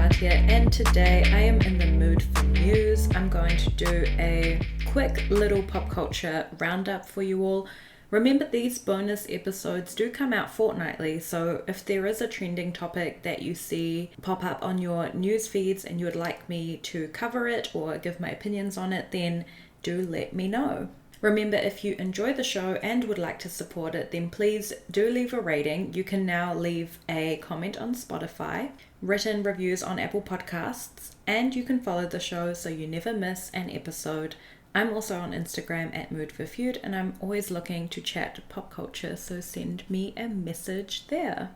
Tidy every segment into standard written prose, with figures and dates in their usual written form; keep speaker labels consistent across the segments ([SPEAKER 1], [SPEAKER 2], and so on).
[SPEAKER 1] Katia, and today I am in the mood for news. I'm going to do a quick little pop culture roundup for you all. Remember, these bonus episodes do come out fortnightly, so if there is a trending topic that you see pop up on your news feeds and you would like me to cover it or give my opinions on it, then do let me know. Remember, if you enjoy the show and would like to support it, then please do leave a rating. You can now leave a comment on Spotify, written reviews on Apple Podcasts, and you can follow the show so you never miss an episode. I'm also on Instagram at Mood for Feud, and I'm always looking to chat pop culture, so send me a message there.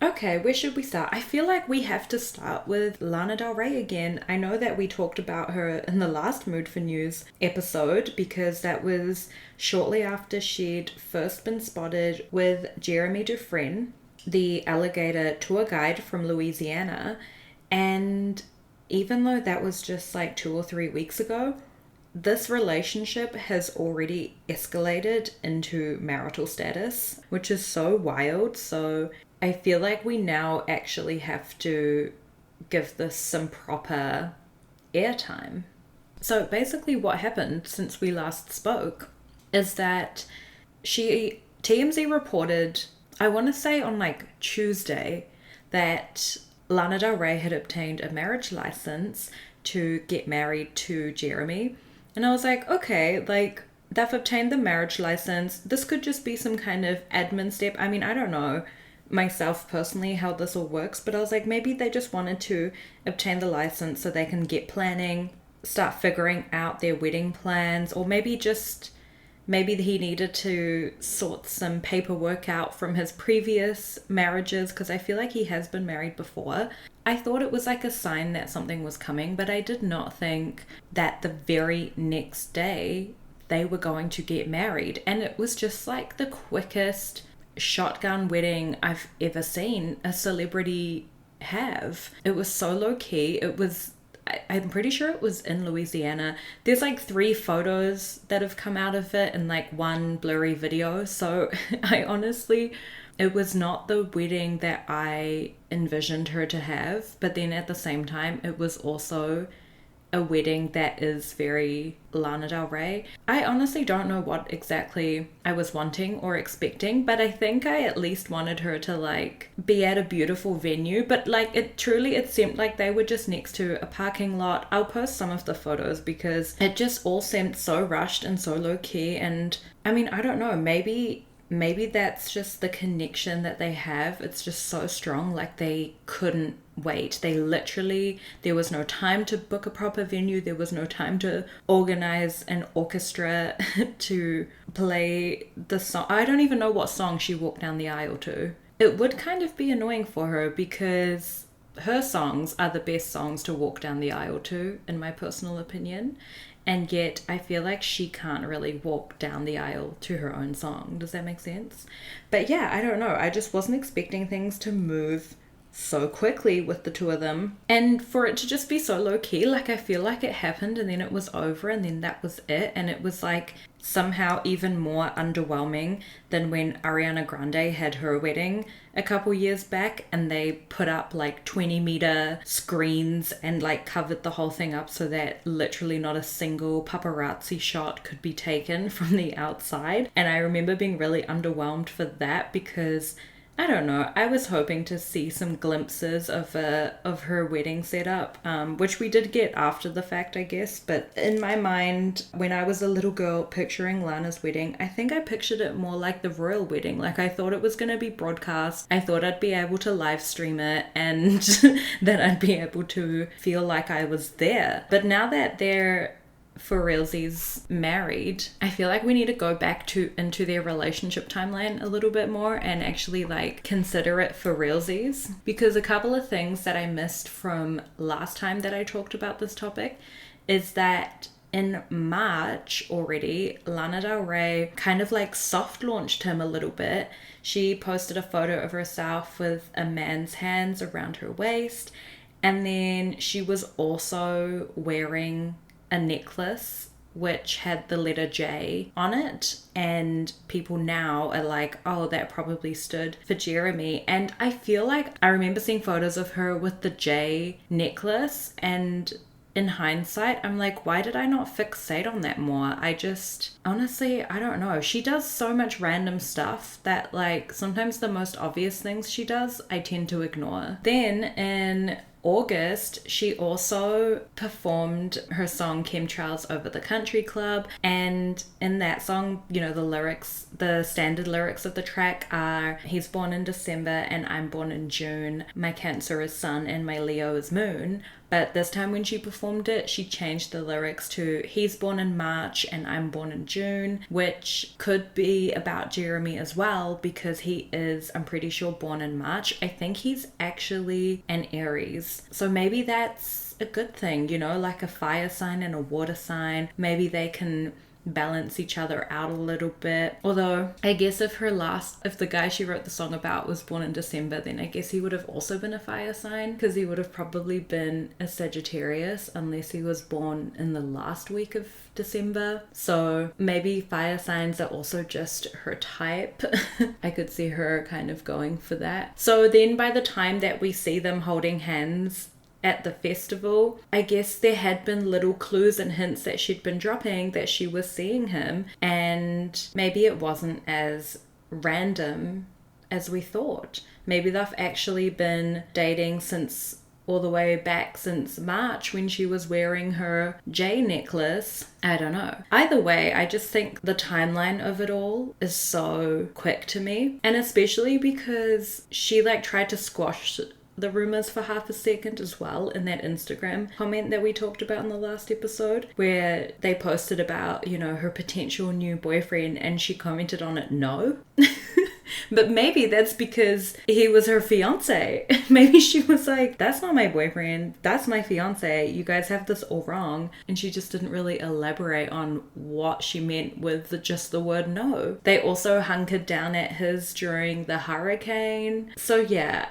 [SPEAKER 1] Okay, where should we start? I feel like we have to start with Lana Del Rey again. I know that we talked about her in the last Mood for News episode because that was shortly after she'd first been spotted with Jeremy Dufresne, the alligator tour guide from Louisiana. And even though that was just like 2 or 3 weeks ago, this relationship has already escalated into marital status, which is so wild. So I feel like we now actually have to give this some proper airtime. So basically what happened since we last spoke is that TMZ reported, I want to say on like Tuesday, that Lana Del Rey had obtained a marriage license to get married to Jeremy. And I was like, okay, like they've obtained the marriage license. This could just be some kind of admin step. I mean, I don't know myself personally how this all works, but I was like, maybe they just wanted to obtain the license so they can get planning, start figuring out their wedding plans, or maybe he needed to sort some paperwork out from his previous marriages, because I feel like he has been married before. I thought it was like a sign that something was coming, but I did not think that the very next day they were going to get married. And it was just like the quickest shotgun wedding I've ever seen a celebrity have. It was so low key. I'm pretty sure it was in Louisiana. There's like 3 photos that have come out of it and like 1 blurry video. So it was not the wedding that I envisioned her to have. But then at the same time, it was also a wedding that is very Lana Del Rey. I honestly don't know what exactly I was wanting or expecting, but I think I at least wanted her to like be at a beautiful venue, but like it seemed like they were just next to a parking lot. I'll post some of the photos because it just all seemed so rushed and so low key. And I mean, I don't know, maybe that's just the connection that they have. It's just so strong. Like they couldn't wait. There was no time to book a proper venue. There was no time to organize an orchestra to play the song. I don't even know what song she walked down the aisle to. It would kind of be annoying for her because her songs are the best songs to walk down the aisle to, in my personal opinion. And yet I feel like she can't really walk down the aisle to her own song. Does that make sense? But yeah, I don't know. I just wasn't expecting things to move so quickly with the 2 of them. And for it to just be so low key, like I feel like it happened and then it was over and then that was it. And it was like somehow even more underwhelming than when Ariana Grande had her wedding a couple years back and they put up like 20-meter screens and like covered the whole thing up so that literally not a single paparazzi shot could be taken from the outside. And I remember being really underwhelmed for that because I don't know, I was hoping to see some glimpses of her wedding setup, which we did get after the fact, I guess. But in my mind, when I was a little girl picturing Lana's wedding, I think I pictured it more like the royal wedding. Like I thought it was going to be broadcast. I thought I'd be able to live stream it and that I'd be able to feel like I was there. But now that they're for realsies married, I feel like we need to go back into their relationship timeline a little bit more and actually like consider it for realsies, because a couple of things that I missed from last time that I talked about this topic is that in March already, Lana Del Rey kind of like soft launched him a little bit. She posted a photo of herself with a man's hands around her waist, and then she was also wearing a necklace which had the letter J on it, and people now are like, oh, that probably stood for Jeremy. And I feel like I remember seeing photos of her with the J necklace, and in hindsight, I'm like, why did I not fixate on that more? I just, honestly, I don't know. She does so much random stuff that, like, sometimes the most obvious things she does, I tend to ignore. Then in August, she also performed her song Chemtrails Over the Country Club, and in that song, you know, the lyrics, the standard lyrics of the track are, he's born in December and I'm born in June, my Cancer is sun and my Leo is moon. But this time when she performed it, she changed the lyrics to, he's born in March and I'm born in June, which could be about Jeremy as well, because he is, I'm pretty sure, born in March. I think he's actually an Aries. So maybe that's a good thing, you know, like a fire sign and a water sign. Maybe they can balance each other out a little bit. Although I guess if the guy she wrote the song about was born in December, then I guess he would have also been a fire sign, because he would have probably been a Sagittarius unless he was born in the last week of December. So maybe fire signs are also just her type. I could see her kind of going for that. So then by the time that we see them holding hands at the festival, I guess there had been little clues and hints that she'd been dropping that she was seeing him, and maybe it wasn't as random as we thought. Maybe they've actually been dating since all the way back since March when she was wearing her J necklace. I don't know. Either way, I just think the timeline of it all is so quick to me, and especially because she like tried to squash the rumors for half a second as well in that Instagram comment that we talked about in the last episode, where they posted about, you know, her potential new boyfriend, and she commented on it, no. But maybe that's because he was her fiance. Maybe she was like, that's not my boyfriend, that's my fiance, you guys have this all wrong. And she just didn't really elaborate on what she meant with just the word no. They also hunkered down at his during the hurricane. So yeah,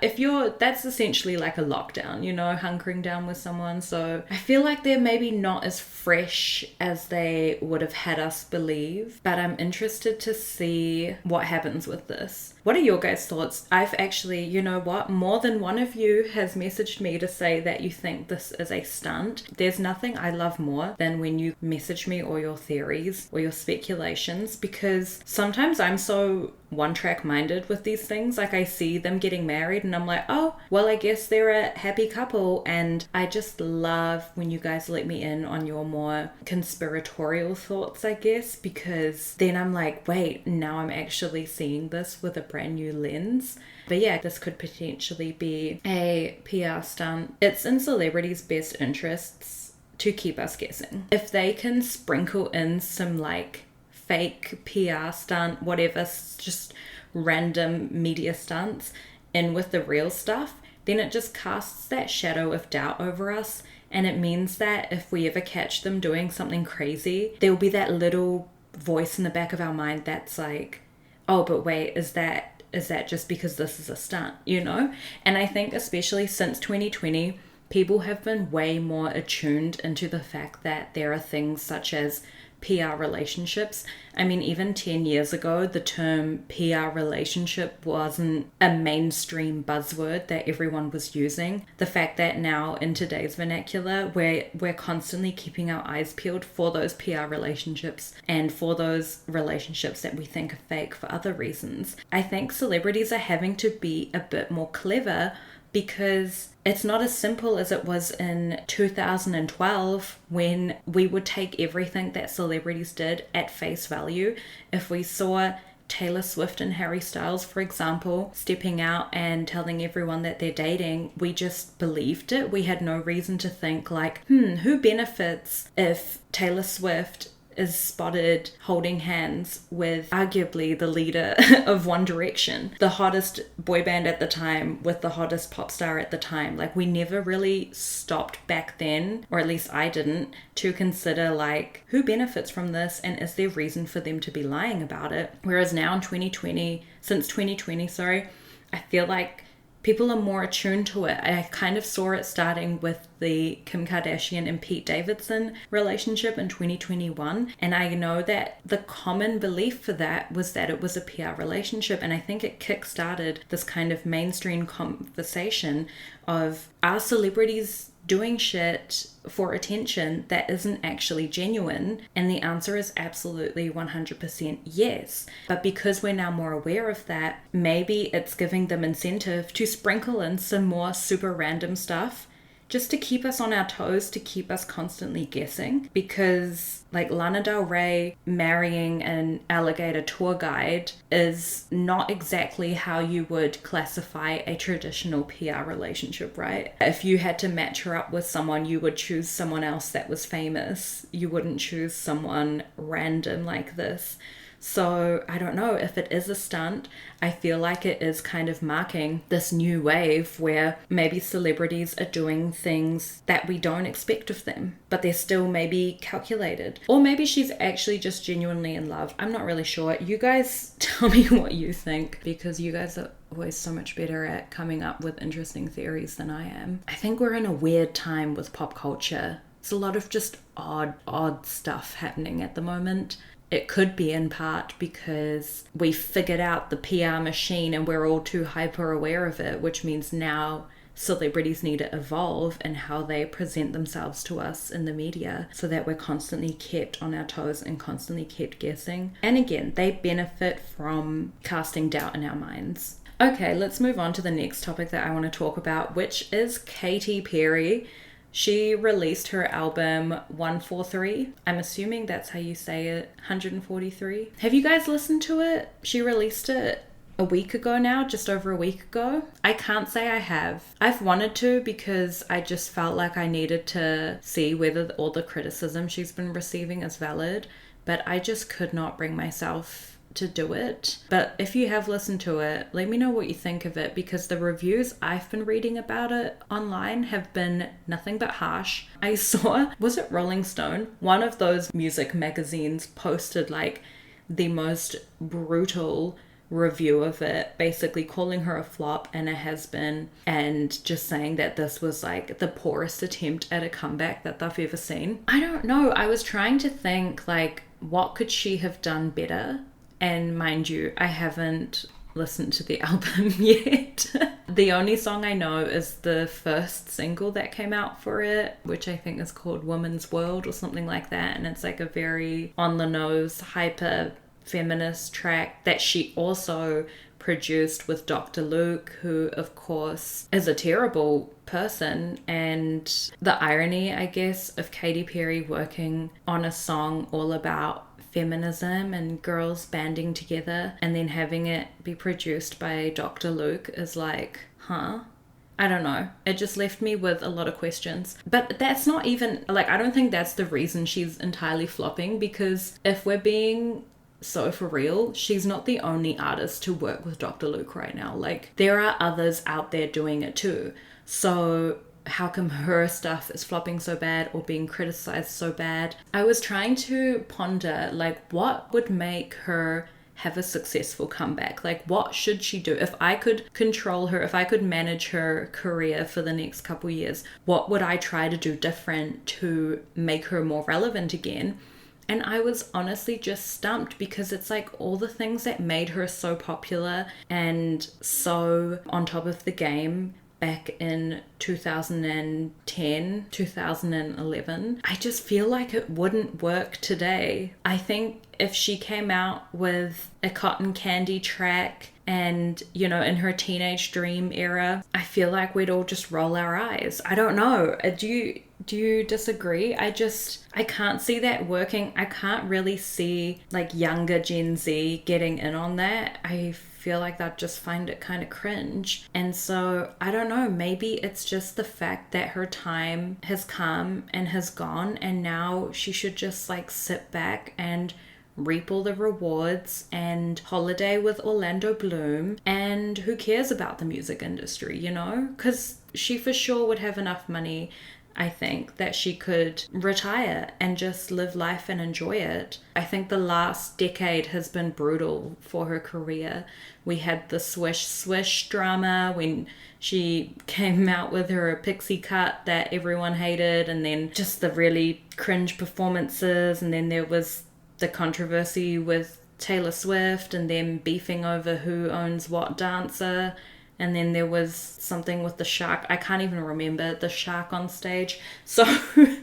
[SPEAKER 1] that's essentially like a lockdown, you know, hunkering down with someone. So I feel like they're maybe not as fresh as they would have had us believe, but I'm interested to see what happens with this. What are your guys' thoughts? I've actually, you know what, more than one of you has messaged me to say that you think this is a stunt. There's nothing I love more than when you message me all your theories or your speculations, because sometimes I'm so one-track minded with these things. Like, I see them getting married and I'm like, oh, well, I guess they're a happy couple. And I just love when you guys let me in on your more conspiratorial thoughts, I guess, because then I'm like, wait, now I'm actually seeing this with a brand new lens. But yeah, this could potentially be a PR stunt. It's in celebrities' best interests to keep us guessing. If they can sprinkle in some like fake PR stunt, whatever, just random media stunts in with the real stuff, then it just casts that shadow of doubt over us. And it means that if we ever catch them doing something crazy, there will be that little voice in the back of our mind that's like, oh, but wait, is that just because this is a stunt, you know? And I think especially since 2020, people have been way more attuned into the fact that there are things such as PR relationships. I mean, even 10 years ago, the term PR relationship wasn't a mainstream buzzword that everyone was using. The fact that now in today's vernacular, we're constantly keeping our eyes peeled for those PR relationships and for those relationships that we think are fake for other reasons. I think celebrities are having to be a bit more clever, because it's not as simple as it was in 2012 when we would take everything that celebrities did at face value. If we saw Taylor Swift and Harry Styles, for example, stepping out and telling everyone that they're dating, we just believed it. We had no reason to think like, who benefits if Taylor Swift is spotted holding hands with arguably the leader of One Direction, the hottest boy band at the time with the hottest pop star at the time. Like, we never really stopped back then, or at least I didn't, to consider like, who benefits from this and is there reason for them to be lying about it? Whereas now in since 2020, I feel like people are more attuned to it. I kind of saw it starting with the Kim Kardashian and Pete Davidson relationship in 2021. And I know that the common belief for that was that it was a PR relationship. And I think it kickstarted this kind of mainstream conversation of, are celebrities doing shit for attention that isn't actually genuine? And the answer is absolutely 100% yes. But because we're now more aware of that, maybe it's giving them incentive to sprinkle in some more super random stuff just to keep us on our toes, to keep us constantly guessing. Because like Lana Del Rey marrying an alligator tour guide is not exactly how you would classify a traditional PR relationship, right? If you had to match her up with someone, you would choose someone else that was famous. You wouldn't choose someone random like this. So I don't know if it is a stunt. I feel like it is kind of marking this new wave where maybe celebrities are doing things that we don't expect of them, but they're still maybe calculated. Or maybe she's actually just genuinely in love. I'm not really sure. You guys tell me what you think, because you guys are always so much better at coming up with interesting theories than I am. I think we're in a weird time with pop culture. There's a lot of just odd stuff happening at the moment. It could be in part because we figured out the PR machine and we're all too hyper aware of it, which means now celebrities need to evolve in how they present themselves to us in the media so that we're constantly kept on our toes and constantly kept guessing. And again, they benefit from casting doubt in our minds. Okay, let's move on to the next topic that I want to talk about, which is Katy Perry. She released her album 143. I'm assuming that's how you say it, 143. Have you guys listened to it? She released it a week ago now, just over a week ago. I can't say I have. I've wanted to because I just felt like I needed to see whether all the criticism she's been receiving is valid, but I just could not bring myself to do it. But if you have listened to it, let me know what you think of it, because the reviews I've been reading about it online have been nothing but harsh. I saw, was it Rolling Stone? One of those music magazines posted like the most brutal review of it, basically calling her a flop and a has-been, and just saying that this was like the poorest attempt at a comeback that they've ever seen. I don't know. I was trying to think like, what could she have done better? And mind you, I haven't listened to the album yet. The only song I know is the first single that came out for it, which I think is called Woman's World or something like that. And it's like a very on-the-nose, hyper feminist track that she also produced with Dr. Luke, who of course is a terrible person. And the irony, I guess, of Katy Perry working on a song all about feminism and girls banding together and then having it be produced by Dr. Luke is like, huh? I don't know. It just left me with a lot of questions. But that's not even, like, I don't think that's the reason she's entirely flopping, because if we're being so for real, she's not the only artist to work with Dr. Luke right now. Like, there are others out there doing it too. So how come her stuff is flopping so bad or being criticized so bad? I was trying to ponder, like, what would make her have a successful comeback? Like, what should she do? If I could control her, if I could manage her career for the next couple years, what would I try to do different to make her more relevant again? And I was honestly just stumped, because it's like all the things that made her so popular and so on top of the game back in 2010, 2011, I just feel like it wouldn't work today. I think if she came out with a cotton candy track and, you know, in her teenage dream era, I feel like we'd all just roll our eyes. I don't know. Do you disagree? I can't see that working. I can't really see like younger Gen Z getting in on that. I feel like they'd just find it kind of cringe. And so I don't know, maybe it's just the fact that her time has come and has gone, and now she should just like sit back and reap all the rewards and holiday with Orlando Bloom, and who cares about the music industry, you know? Because she for sure would have enough money, I think, that she could retire and just live life and enjoy it. I think the last decade has been brutal for her career. We had the Swish Swish drama when She came out with her pixie cut that everyone hated, and then just the really cringe performances, and then there was the controversy with Taylor Swift and them beefing over who owns what dancer. And then there was something with the shark. I can't even remember the shark on stage. So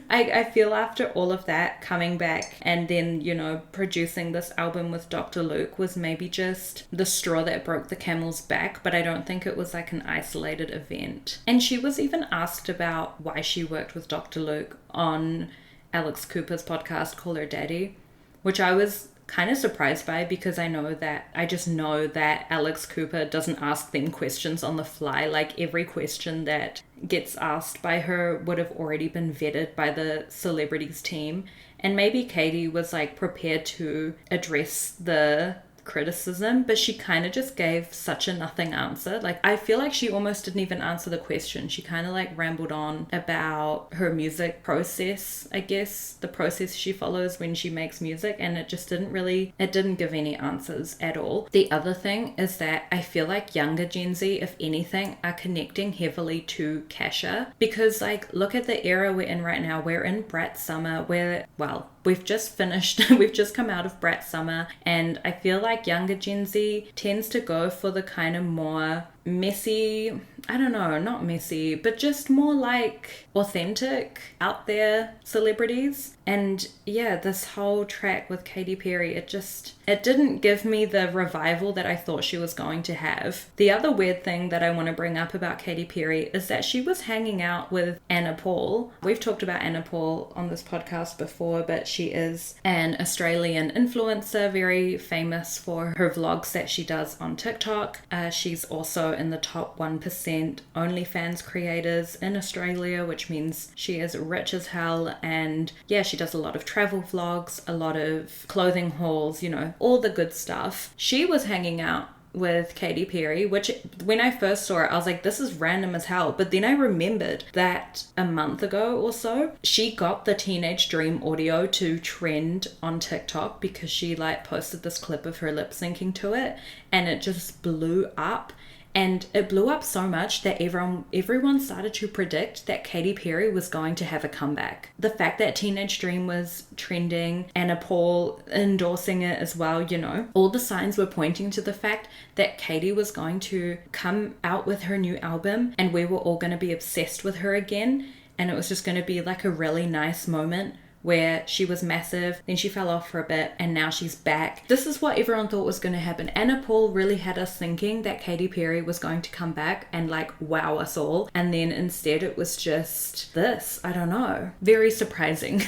[SPEAKER 1] I feel after all of that, coming back and then, you know, producing this album with Dr. Luke was maybe just the straw that broke the camel's back. But I don't think it was like an isolated event. And she was even asked about why she worked with Dr. Luke on Alex Cooper's podcast, Call Her Daddy, which I was kind of surprised by, because I just know that Alex Cooper doesn't ask them questions on the fly. Like, every question that gets asked by her would have already been vetted by the celebrities team. And maybe Katy was like prepared to address the criticism, but she kind of just gave such a nothing answer. Like, I feel like she almost didn't even answer the question. She kind of like rambled on about her music process, I guess, the process she follows when she makes music, and it didn't give any answers at all. The other thing is that I feel like younger Gen Z, if anything, are connecting heavily to Kesha, because like, look at the era we're in right now. We're in Brat Summer, we've just come out of Brat Summer, and I feel like younger Gen Z tends to go for the kind of more messy, I don't know, not messy, but just more like authentic, out there celebrities. And yeah, this whole track with Katy Perry, it didn't give me the revival that I thought she was going to have. The other weird thing that I want to bring up about Katy Perry is that she was hanging out with Anna Paul. We've talked about Anna Paul on this podcast before, but she is an Australian influencer, very famous for her vlogs that she does on TikTok. She's also in the top 1% OnlyFans creators in Australia, which means she is rich as hell. And yeah, she does a lot of travel vlogs, a lot of clothing hauls, you know, all the good stuff. She was hanging out with Katy Perry, which when I first saw it, I was like, this is random as hell. But then I remembered that a month ago or so, she got the Teenage Dream audio to trend on TikTok because she like posted this clip of her lip syncing to it, and it just blew up. And it blew up so much that everyone started to predict that Katy Perry was going to have a comeback. The fact that Teenage Dream was trending, Anna Paul endorsing it as well, you know, all the signs were pointing to the fact that Katy was going to come out with her new album, and we were all going to be obsessed with her again. And it was just going to be like a really nice moment where she was massive, then she fell off for a bit, and now she's back. This is what everyone thought was going to happen. Anna Paul really had us thinking that Katy Perry was going to come back and like wow us all, and then instead it was just this. I don't know. Very surprising.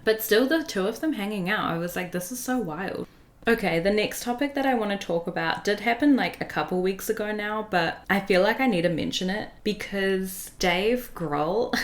[SPEAKER 1] But still, the two of them hanging out, I was like, this is so wild. Okay, the next topic that I want to talk about did happen like a couple weeks ago now, but I feel like I need to mention it because Dave Grohl,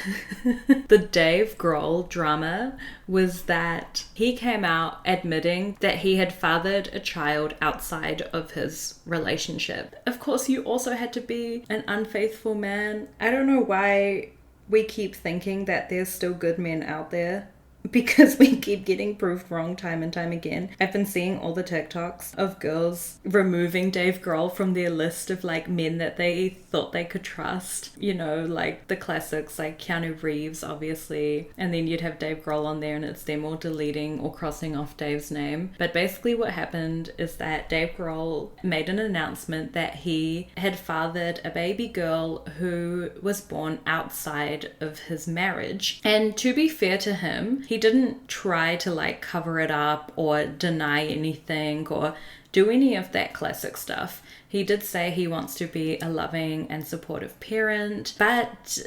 [SPEAKER 1] the Dave Grohl drama was that he came out admitting that he had fathered a child outside of his relationship. Of course, you also had to be an unfaithful man. I don't know why we keep thinking that there's still good men out there, because we keep getting proved wrong time and time again. I've been seeing all the TikToks of girls removing Dave Grohl from their list of like men that they thought they could trust. You know, like the classics like Keanu Reeves, obviously. And then you'd have Dave Grohl on there and it's them all deleting or crossing off Dave's name. But basically what happened is that Dave Grohl made an announcement that he had fathered a baby girl who was born outside of his marriage. And to be fair to him, he didn't try to like cover it up or deny anything or do any of that classic stuff. He did say he wants to be a loving and supportive parent, but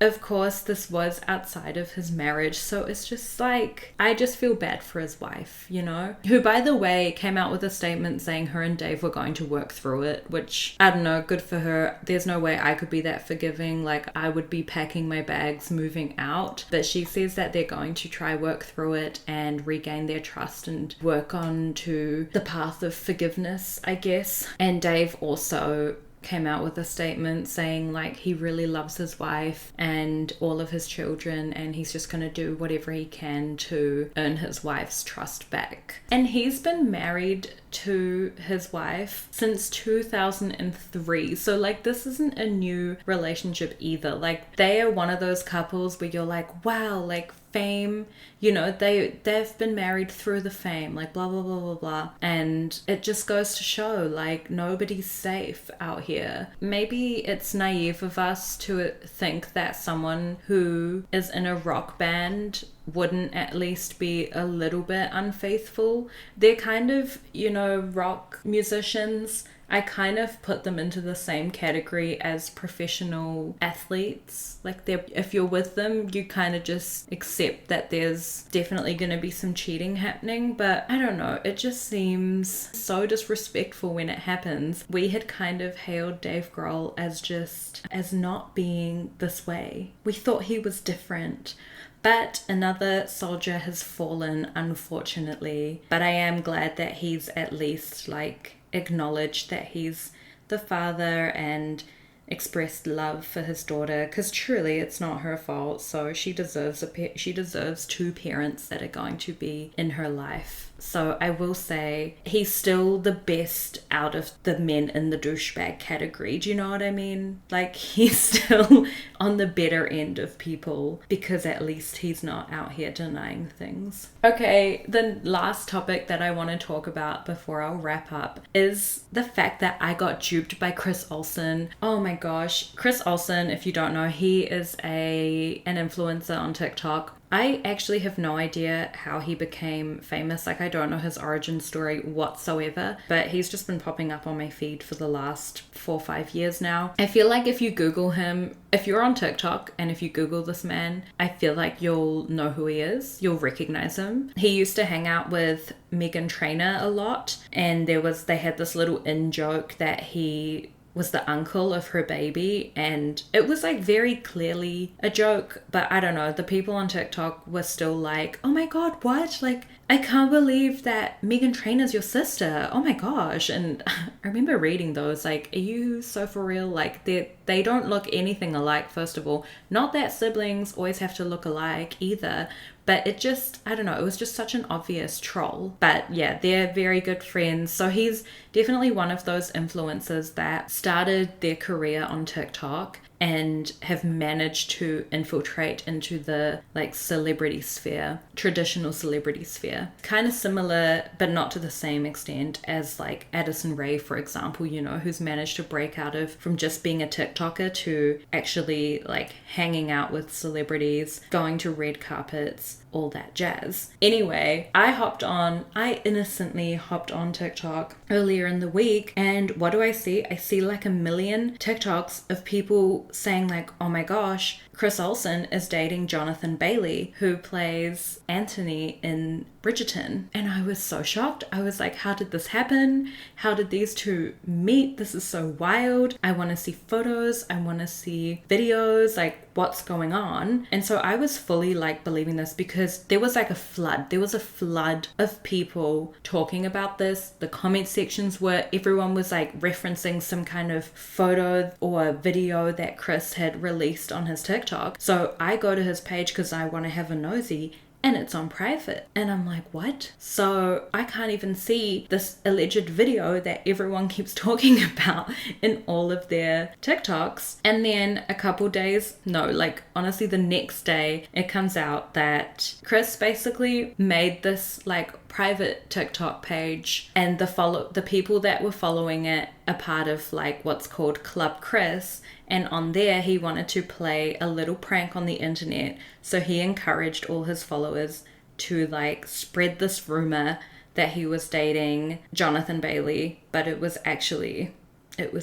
[SPEAKER 1] of course this was outside of his marriage, so it's just like, I just feel bad for his wife, you know, who by the way came out with a statement saying her and Dave were going to work through it, which I don't know, good for her. There's no way I could be that forgiving. Like, I would be packing my bags moving out, but she says that they're going to try work through it and regain their trust and work on to the path of forgiveness, I guess. And Dave also came out with a statement saying like he really loves his wife and all of his children, and he's just going to do whatever he can to earn his wife's trust back. And he's been married to his wife since 2003, so like this isn't a new relationship either. Like they are one of those couples where you're like, wow, like fame, you know, they've been married through the fame, like blah blah blah blah blah. And it just goes to show like nobody's safe out here. Maybe it's naive of us to think that someone who is in a rock band wouldn't at least be a little bit unfaithful. They're kind of, you know, rock musicians. I kind of put them into the same category as professional athletes. Like if you're with them, you kind of just accept that there's definitely going to be some cheating happening. But I don't know, it just seems so disrespectful when it happens. We had kind of hailed Dave Grohl as not being this way. We thought he was different. But another soldier has fallen, unfortunately. But I am glad that he's at least like acknowledged that he's the father and expressed love for his daughter, because truly it's not her fault. So she deserves two parents that are going to be in her life. So I will say he's still the best out of the men in the douchebag category. Do you know what I mean? Like he's still on the better end of people because at least he's not out here denying things. Okay, the last topic that I want to talk about before I'll wrap up is the fact that I got duped by Chris Olsen. Oh my gosh. Chris Olsen, if you don't know, he is an influencer on TikTok. I actually have no idea how he became famous. Like, I don't know his origin story whatsoever, but he's just been popping up on my feed for the last 4 or 5 years now. I feel like if you Google him, if you're on TikTok and if you Google this man, I feel like you'll know who he is. You'll recognize him. He used to hang out with Meghan Trainor a lot, and they had this little in-joke that he was the uncle of her baby, and it was like very clearly a joke, but I don't know, the people on TikTok were still like, oh my god, what? Like, I can't believe that Meghan Trainor's your sister. Oh my gosh. And I remember reading those, like, are you so for real? Like, they don't look anything alike, first of all. Not that siblings always have to look alike either, but it just, I don't know, it was just such an obvious troll. But yeah, they're very good friends. So he's definitely one of those influencers that started their career on TikTok and have managed to infiltrate into the like celebrity sphere, traditional celebrity sphere. Kind of similar, but not to the same extent as like Addison Rae, for example, you know, who's managed to break out of from just being a TikToker to actually like hanging out with celebrities, going to red carpets, all that jazz. Anyway, I innocently hopped on TikTok earlier in the week, and what do I see? I see like 1 million TikToks of people saying like, oh my gosh, Chris Olsen is dating Jonathan Bailey, who plays Anthony in Bridgerton. And I was so shocked. I was like, how did this happen? How did these two meet? This is so wild. I want to see photos. I want to see videos, like what's going on. And so I was fully like believing this because there was like a flood. There was a flood of people talking about this. The comment sections were, everyone was like referencing some kind of photo or video that Chris had released on his TikTok. So I go to his page because I want to have a nosy, and it's on private. And I'm like, what? So I can't even see this alleged video that everyone keeps talking about in all of their TikToks. And then a couple days, no, like honestly the next day, it comes out that Chris basically made this like private TikTok page, and the people that were following it are part of like what's called Club Chris. And on there, he wanted to play a little prank on the internet. So he encouraged all his followers to like spread this rumor that he was dating Jonathan Bailey, but it was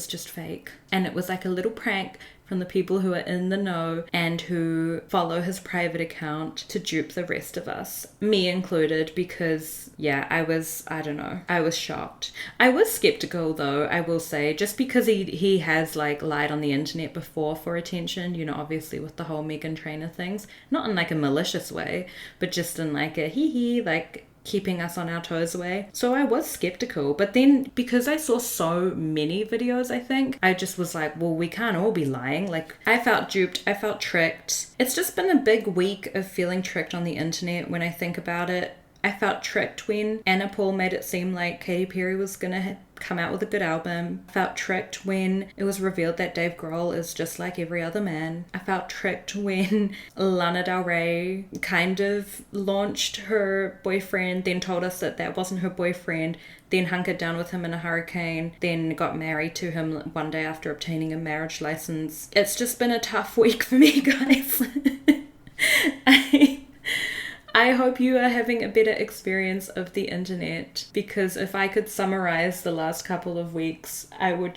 [SPEAKER 1] just fake. And it was like a little prank from the people who are in the know and who follow his private account to dupe the rest of us, me included, because yeah, I was shocked. I was skeptical though, I will say, just because he has like lied on the internet before for attention, you know, obviously with the whole Meghan Trainor things, not in like a malicious way, but just in like a hee hee, like keeping us on our toes away. So I was skeptical, but then because I saw so many videos, I think, I just was like, well, we can't all be lying. Like, I felt duped, I felt tricked. It's just been a big week of feeling tricked on the internet when I think about it. I felt tricked when Anna Paul made it seem like Katy Perry was gonna come out with a good album. I felt tricked when it was revealed that Dave Grohl is just like every other man. I felt tricked when Lana Del Rey kind of launched her boyfriend, then told us that that wasn't her boyfriend, then hunkered down with him in a hurricane, then got married to him one day after obtaining a marriage license. It's just been a tough week for me, guys. I hope you are having a better experience of the internet, because if I could summarize the last couple of weeks, I would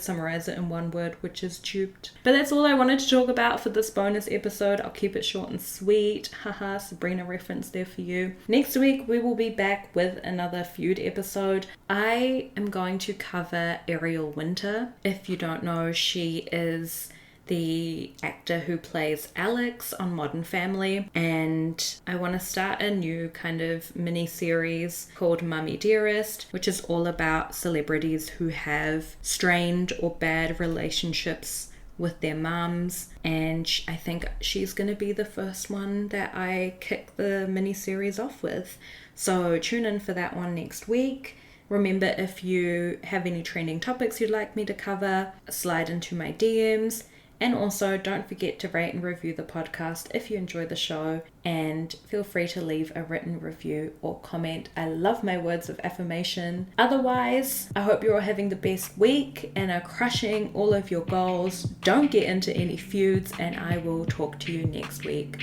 [SPEAKER 1] summarize it in one word, which is duped. But that's all I wanted to talk about for this bonus episode. I'll keep it short and sweet. Haha, Sabrina reference there for you. Next week, we will be back with another feud episode. I am going to cover Ariel Winter. If you don't know, she is the actor who plays Alex on Modern Family, and I want to start a new kind of mini series called Mummy Dearest, which is all about celebrities who have strained or bad relationships with their mums, and I think she's going to be the first one that I kick the mini series off with. So tune in for that one next week. Remember, if you have any trending topics you'd like me to cover, slide into my DMs. And also, don't forget to rate and review the podcast if you enjoy the show, and feel free to leave a written review or comment. I love my words of affirmation. Otherwise, I hope you're all having the best week and are crushing all of your goals. Don't get into any feuds, and I will talk to you next week.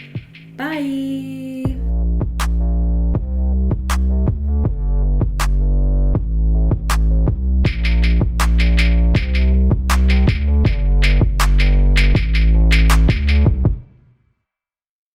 [SPEAKER 1] Bye!